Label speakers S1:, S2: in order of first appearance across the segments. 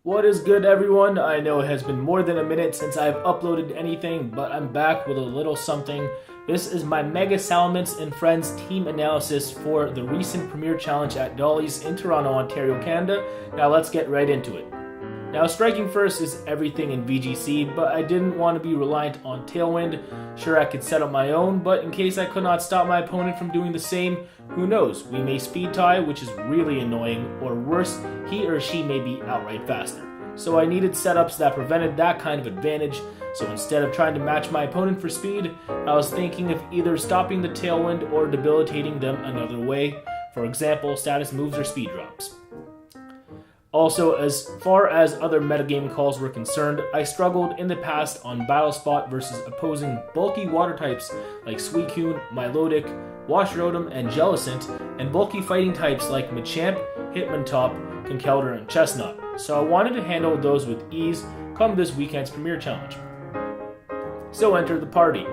S1: What is good, everyone? I know it has been more than a minute since I've uploaded anything, but I'm back with a little something. This is my Mega Salamence and Friends team analysis for the recent Premier Challenge at Dolly's in Toronto, Ontario, Canada. Now let's get right into it. Now, striking first is everything in VGC, but I didn't want to be reliant on Tailwind. Sure, I could set up my own, but in case I could not stop my opponent from doing the same, who knows, we may speed tie, which is really annoying, or worse, he or she may be outright faster. So I needed setups that prevented that kind of advantage, so instead of trying to match my opponent for speed, I was thinking of either stopping the Tailwind or debilitating them another way, for example, status moves or speed drops. Also, as far as other metagame calls were concerned, I struggled in the past on Battle Spot versus opposing bulky water types like Suicune, Milotic, Wash Rotom, and Jellicent, and bulky fighting types like Machamp, Hitmontop, Conkeldurr, and Chestnut, so I wanted to handle those with ease come this weekend's Premier Challenge. So enter the party.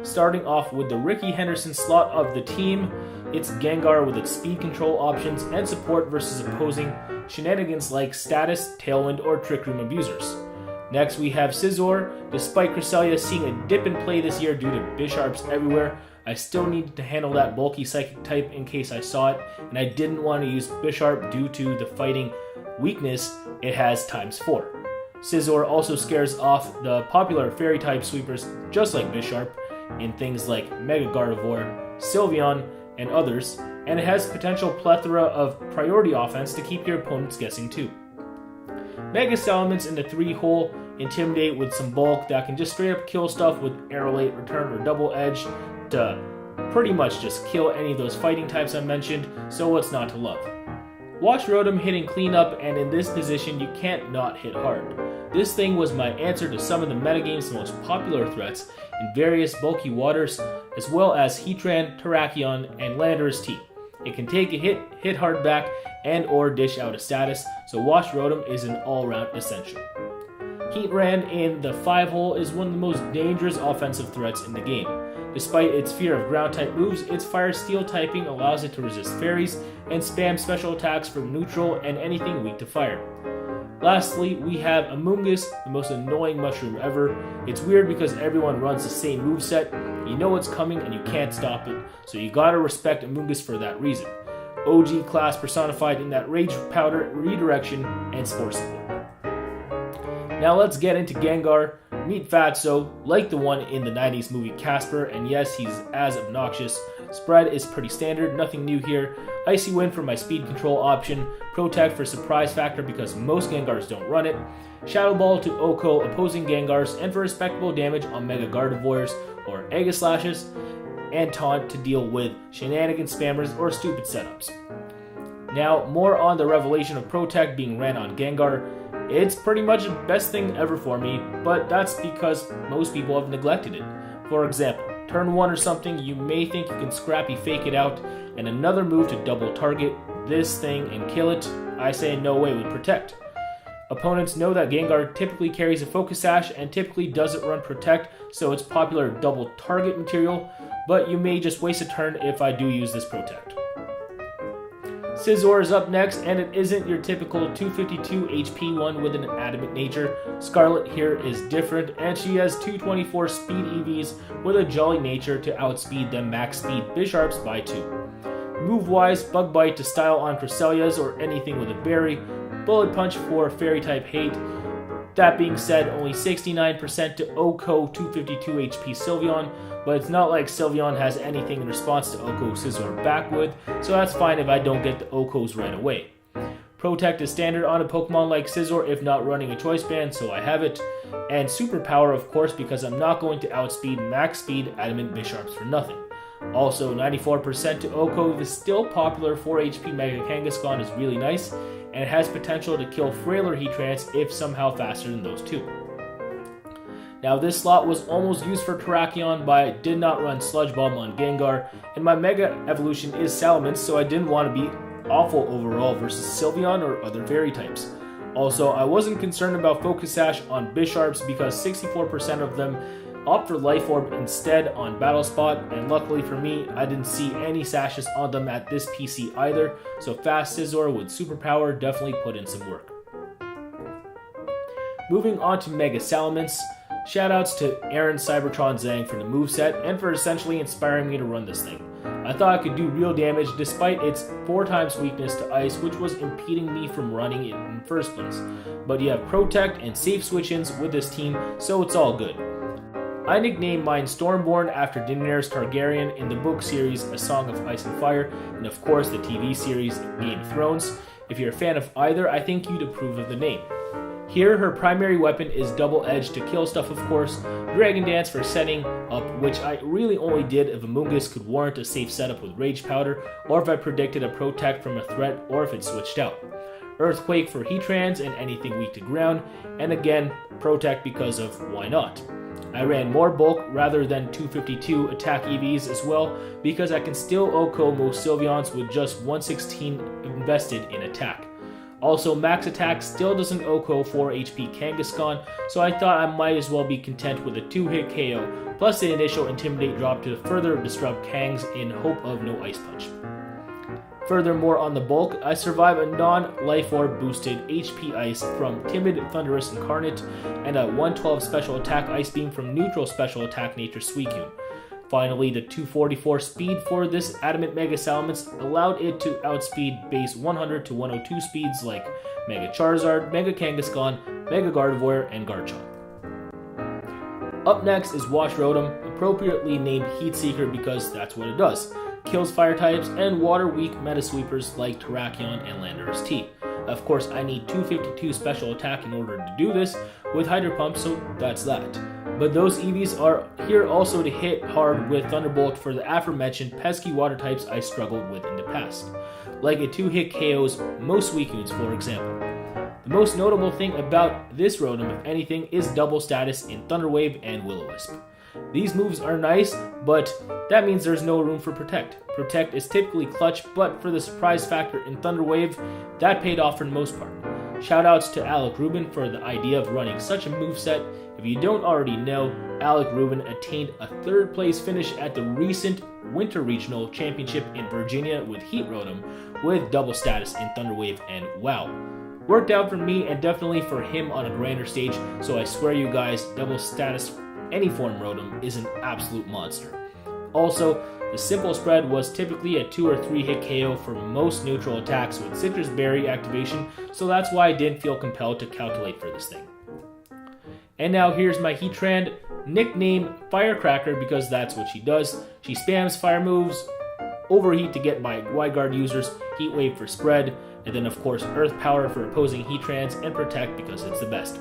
S1: Starting off with the Ricky Henderson slot of the team, it's Gengar with its speed control options and support versus opposing shenanigans like Status, Tailwind, or Trick Room abusers. Next we have Scizor. Despite Cresselia seeing a dip in play this year due to Bisharps everywhere, I still needed to handle that bulky psychic type in case I saw it, and I didn't want to use Bisharp due to the fighting weakness it has ×4. Scizor also scares off the popular fairy type sweepers just like Bisharp in things like Mega Gardevoir, Sylveon, and others, and it has potential plethora of priority offense to keep your opponents guessing too. Mega Salamence in the 3-hole, intimidate with some bulk that can just straight up kill stuff with Arrow Late Return or Double Edge to pretty much just kill any of those fighting types I mentioned, so what's not to love? Wash Rotom hitting cleanup, and in this position you can't not hit hard. This thing was my answer to some of the metagame's most popular threats in various bulky waters, as well as Heatran, Terrakion, and Landorus T. It can take a hit hard back, and or dish out a status, so Wash Rotom is an all-round essential. Heatran in the 5-hole is one of the most dangerous offensive threats in the game. Despite its fear of ground-type moves, its Fire-Steel typing allows it to resist fairies and spam special attacks from neutral and anything weak to fire. Lastly, we have Amoonguss, the most annoying mushroom ever. It's weird because everyone runs the same moveset, you know it's coming and you can't stop it, so you gotta respect Amoonguss for that reason. OG class personified in that Rage Powder, Redirection, and Spore support. Now let's get into Gengar. Meet Fatso, like the one in the 90s movie Casper, and yes, he's as obnoxious. Spread is pretty standard, nothing new here. Icy Wind for my speed control option, Protect for surprise factor because most Gengars don't run it, Shadow Ball to Oko opposing Gengars and for respectable damage on Mega Gardevoirs or Aegislashes, and Taunt to deal with shenanigan spammers or stupid setups. Now, more on the revelation of Protect being ran on Gengar. It's pretty much the best thing ever for me, but that's because most people have neglected it. For example, turn 1 or something, you may think you can scrappy fake it out, and another move to double target this thing and kill it, I say no way with Protect. Opponents know that Gengar typically carries a Focus Sash and typically doesn't run Protect, so it's popular double target material, but you may just waste a turn if I do use this Protect. Scizor is up next, and it isn't your typical 252 HP one with an adamant nature. Scarlet here is different, and she has 224 speed EVs with a jolly nature to outspeed them max speed Bisharps by 2. Move-wise, Bug Bite to style on Cresselias or anything with a berry, Bullet Punch for fairy type hate. That being said, only 69% to Oko 252 HP Sylveon, but it's not like Sylveon has anything in response to Oko Scizor back with, so that's fine if I don't get the Okos right away. Protect is standard on a Pokemon like Scizor if not running a Choice Band, so I have it. And Superpower, of course, because I'm not going to outspeed max speed Adamant Bisharps for nothing. Also, 94% to Oko, the still popular 4 HP Mega Kangaskhan is really nice, and it has potential to kill frailer Heatrans if somehow faster than those two. Now this slot was almost used for Terrakion, but I did not run Sludge Bomb on Gengar, and my Mega Evolution is Salamence, so I didn't want to be awful overall versus Sylveon or other fairy types. Also, I wasn't concerned about Focus Sash on Bisharps because 64% of them opt for Life Orb instead on Battle Spot, and luckily for me, I didn't see any sashes on them at this PC either, so Fast Scizor with Superpower definitely put in some work. Moving on to Mega Salamence, shoutouts to Aaron Cybertron Zheng for the moveset and for essentially inspiring me to run this thing. I thought I could do real damage despite its 4 times weakness to ice, which was impeding me from running it in the first place. But you have Protect and safe switch-ins with this team, so it's all good. I nicknamed mine Stormborn after Daenerys Targaryen in the book series A Song of Ice and Fire, and of course the TV series Game of Thrones. If you're a fan of either, I think you'd approve of the name. Here, her primary weapon is Double Edge to kill stuff, of course, Dragon Dance for setting up, which I really only did if Amoonguss could warrant a safe setup with Rage Powder, or if I predicted a Protect from a threat, or if it switched out. Earthquake for Heatrans and anything weak to ground, and again, Protect because of why not. I ran more bulk rather than 252 attack EVs as well, because I can still OHKO most Sylveons with just 116 invested in attack. Also, max attack still doesn't OHKO 4 HP Kangaskhan, so I thought I might as well be content with a 2-hit KO, plus the initial Intimidate drop to further disrupt Kangs in hope of no Ice Punch. Furthermore, on the bulk, I survive a non-Life Orb boosted HP Ice from Timid Thunderous Incarnate, and a 112 Special Attack Ice Beam from Neutral Special Attack Nature Suicune. Finally, the 244 speed for this Adamant Mega Salamence allowed it to outspeed base 100 to 102 speeds like Mega Charizard, Mega Kangaskhan, Mega Gardevoir, and Garchomp. Up next is Wash Rotom, appropriately named Heat Seeker because that's what it does. Kills fire types and water-weak meta sweepers like Terrakion and Landorus T. Of course, I need 252 special attack in order to do this with Hydro Pump, so that's that. But those EVs are here also to hit hard with Thunderbolt for the aforementioned pesky water types I struggled with in the past, like a 2-hit KO's most Suicunes, for example. The most notable thing about this Rotom, if anything, is double status in Thunder Wave and Will-O-Wisp. These moves are nice, but that means there's no room for Protect. Protect is typically clutch, but for the surprise factor in Thunder Wave, that paid off for the most part. Shoutouts to Alec Rubin for the idea of running such a moveset. If you don't already know, Alec Rubin attained a 3rd place finish at the recent Winter Regional Championship in Virginia with Heat Rotom, with double status in Thunder Wave, and wow. Worked out for me and definitely for him on a grander stage, so I swear you guys, double status any form Rotom is an absolute monster. Also, the simple spread was typically a 2 or 3 hit KO for most neutral attacks with Citrus Berry activation, so that's why I didn't feel compelled to calculate for this thing. And now here's my Heatran, nicknamed Firecracker because that's what she does. She spams fire moves, Overheat to get by Wide Guard users, Heat Wave for spread, and then of course Earth Power for opposing Heatrans, and Protect because it's the best.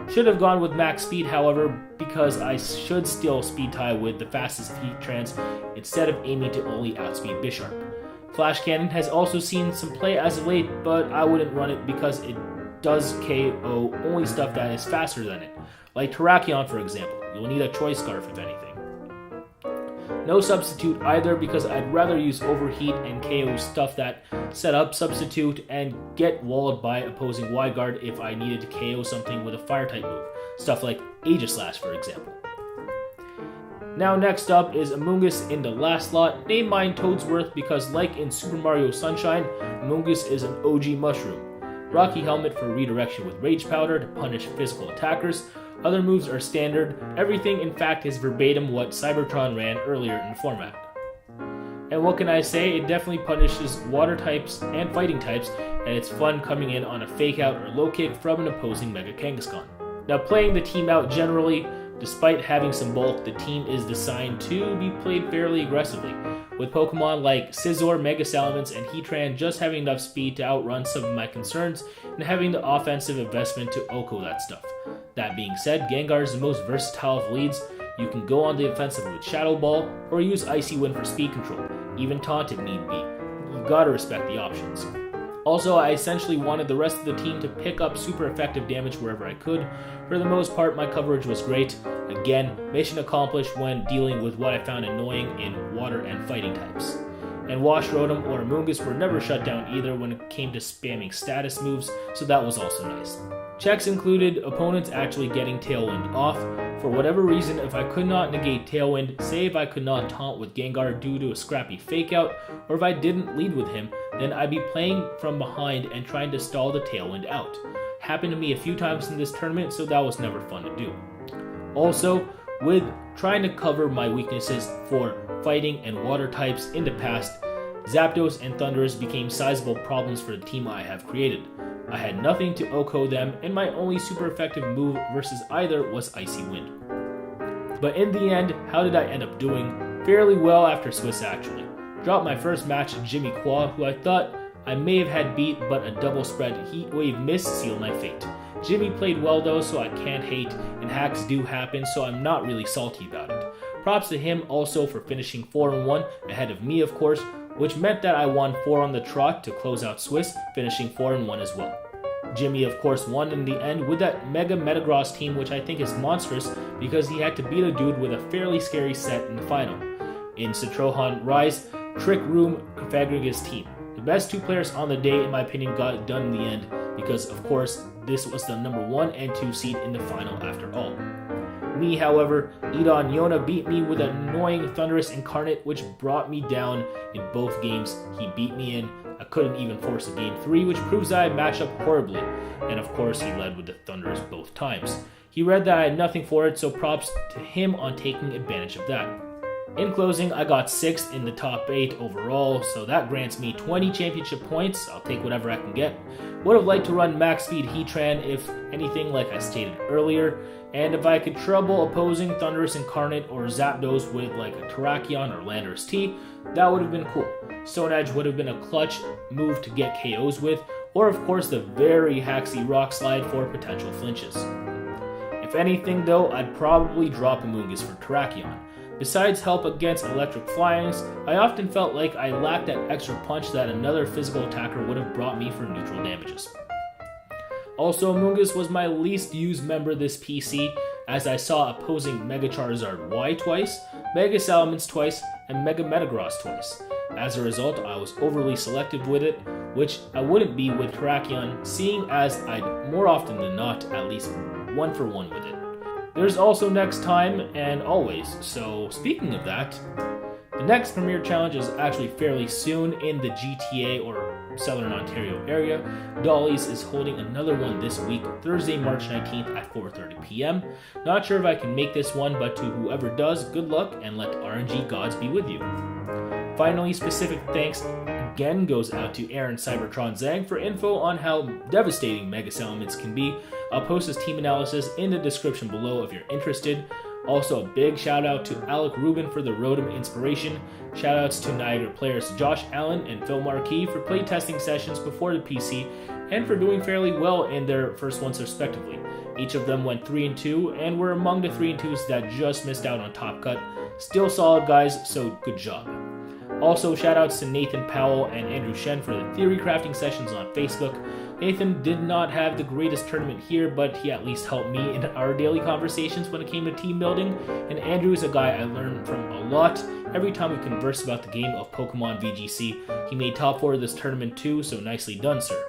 S1: Should have gone with max speed, however, because I should still speed tie with the fastest Heatrans instead of aiming to only outspeed Bisharp. Flash Cannon has also seen some play as of late, but I wouldn't run it because it does KO only stuff that is faster than it, like Terrakion for example. You'll need a Choice Scarf if anything. No Substitute either because I'd rather use Overheat and KO stuff that set up Substitute and get walled by opposing Wide Guard if I needed to KO something with a Fire type move, stuff like Aegislash for example. Now next up is Amoonguss in the last slot, named mine Toadsworth because like in Super Mario Sunshine, Amoonguss is an OG mushroom. Rocky Helmet for redirection with Rage Powder to punish physical attackers. Other moves are standard. Everything in fact is verbatim what Cybertron ran earlier in the format. And what can I say, it definitely punishes water types and fighting types, and it's fun coming in on a fake out or low kick from an opposing Mega Kangaskhan. Now playing the team out generally, despite having some bulk, the team is designed to be played fairly aggressively, with Pokemon like Scizor, Mega Salamence, and Heatran just having enough speed to outrun some of my concerns and having the offensive investment to OHKO that stuff. That being said, Gengar is the most versatile of leads. You can go on the offensive with Shadow Ball, or use Icy Wind for speed control, even Taunt if need be. You gotta respect the options. Also, I essentially wanted the rest of the team to pick up super effective damage wherever I could. For the most part, my coverage was great. Again, mission accomplished when dealing with what I found annoying in water and fighting types. And Wash Rotom or Amoonguss were never shut down either when it came to spamming status moves, so that was also nice. Checks included opponents actually getting Tailwind off. For whatever reason, if I could not negate Tailwind, say if I could not taunt with Gengar due to a scrappy fake out, or if I didn't lead with him, then I'd be playing from behind and trying to stall the Tailwind out. happened to me a few times in this tournament, so that was never fun to do. Also, with trying to cover my weaknesses for fighting and water types in the past, Zapdos and Thundurus became sizable problems for the team I have created. I had nothing to OHKO them, and my only super effective move versus either was Icy Wind. But in the end, how did I end up doing? Fairly well after Swiss actually. Dropped my first match to Jimmy Qua, who I thought I may have had beat, but a double spread Heat Wave miss sealed my fate. Jimmy played well though, so I can't hate, and hacks do happen, so I'm not really salty about it. Props to him also for finishing 4-1 ahead of me, of course, which meant that I won 4 on the trot to close out Swiss, finishing 4-1 as well. Jimmy of course won in the end with that Mega Metagross team, which I think is monstrous because he had to beat a dude with a fairly scary set in the final. In Citrohan Rise, Trick Room configuring his team. The best 2 players on the day in my opinion got it done in the end because of course this was the number 1 and 2 seed in the final after all. Me, however, Idon Yona beat me with an annoying Thundurus Incarnate, which brought me down in both games. He beat me in. I couldn't even force a game 3, which proves that I matched up horribly. And of course, he led with the Thundurus both times. He read that I had nothing for it, so props to him on taking advantage of that. In closing, I got 6th in the top 8 overall, so that grants me 20 championship points. I'll take whatever I can get. Would have liked to run max speed Heatran if anything, like I stated earlier, and if I could trouble opposing Thundurus Incarnate or Zapdos with like a Terrakion or Landorus T, that would have been cool. Stone Edge would have been a clutch move to get KOs with, or of course the very hacksy Rock Slide for potential flinches. If anything though, I'd probably drop Amoonguss for Terrakion. Besides help against electric flyings, I often felt like I lacked that extra punch that another physical attacker would have brought me for neutral damages. Also, Amoonguss was my least used member this PC, as I saw opposing Mega Charizard Y twice, Mega Salamence twice, and Mega Metagross twice. As a result, I was overly selective with it, which I wouldn't be with Terrakion, seeing as I'd more often than not at least 1-for-1 with it. There's also next time and always, so speaking of that, the next Premier Challenge is actually fairly soon in the GTA or Southern Ontario area. Dolly's is holding another one this week, Thursday, March 19th at 4:30 p.m. Not sure if I can make this one, but to whoever does, good luck and let RNG gods be with you. Finally, specific thanks again goes out to Aaron Cybertron Zheng for info on how devastating Mega Salamence can be. I'll post his team analysis in the description below if you're interested. Also, a big shout out to Alec Rubin for the Rotom inspiration. Shoutouts to Niagara players Josh Allan and Phil Marquis for playtesting sessions before the PC and for doing fairly well in their first ones respectively. Each of them went 3-2 and were among the 3-2s that just missed out on Top Cut. Still solid guys, so good job. Also, shoutouts to Nathan Powell and Andrew Shen for the theory crafting sessions on Facebook. Nathan did not have the greatest tournament here, but he at least helped me in our daily conversations when it came to team building, and Andrew is a guy I learned from a lot. Every time we converse about the game of Pokémon VGC, he made top 4 of this tournament too, so nicely done, sir.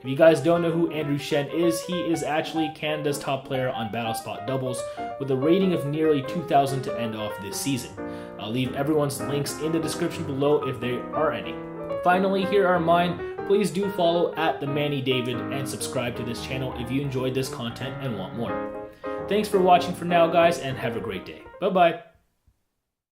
S1: If you guys don't know who Andrew Shen is, he is actually Canada's top player on Battlespot doubles with a rating of nearly 2,000 to end off this season. I'll leave everyone's links in the description below if there are any. Finally, here are mine. Please do follow @TheMannyDavid and subscribe to this channel if you enjoyed this content and want more. Thanks for watching for now, guys, and have a great day. Bye-bye.